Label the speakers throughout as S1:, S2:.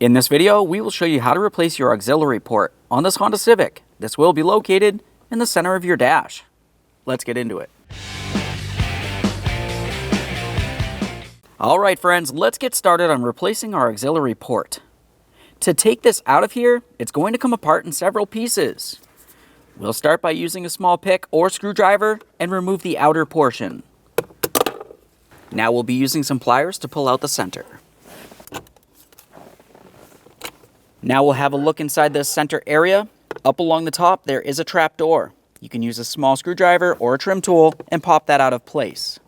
S1: In this video, we will show you how to replace your auxiliary port on this Honda Civic. This will be located in the center of your dash. Let's get into it. All right, friends, let's get started on replacing our auxiliary port. To take this out of here, it's going to come apart in several pieces. We'll start by using a small pick or screwdriver and remove the outer portion. Now we'll be using some pliers to pull out the center. Now we'll have a look inside this center area. Up along the top, there is a trap door. You can use a small screwdriver or a trim tool and pop that out of place.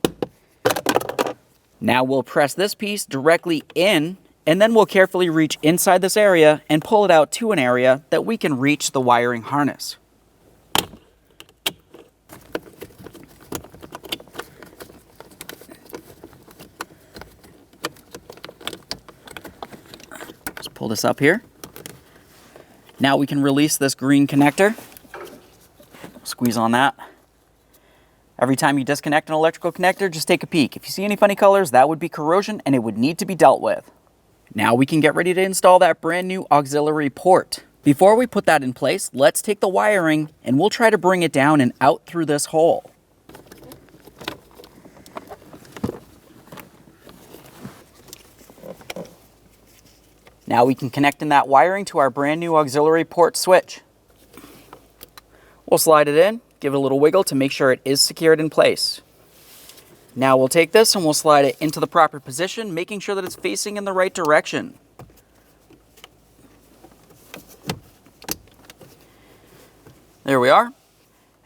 S1: Now we'll press this piece directly in, and then we'll carefully reach inside this area and pull it out to an area that we can reach the wiring harness. Just pull this up here. Now we can release this green connector. Squeeze on that. Every time you disconnect an electrical connector, just take a peek. If you see any funny colors, that would be corrosion and it would need to be dealt with. Now we can get ready to install that brand new auxiliary port. Before we put that in place, let's take the wiring and we'll try to bring it down and out through this hole. Now we can connect in that wiring to our brand new auxiliary port switch. We'll slide it in, give it a little wiggle to make sure it is secured in place. Now we'll take this and we'll slide it into the proper position, making sure that it's facing in the right direction. There we are.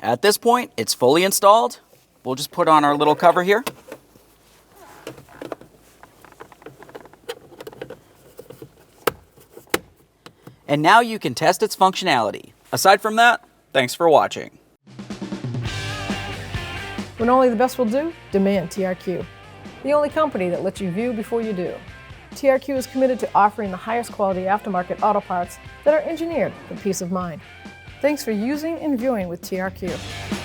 S1: At this point, it's fully installed. We'll just put on our little cover here. And now you can test its functionality. Aside from that, thanks for watching.
S2: When only the best will do, demand TRQ. The only company that lets you view before you do. TRQ is committed to offering the highest quality aftermarket auto parts that are engineered for peace of mind. Thanks for using and viewing with TRQ.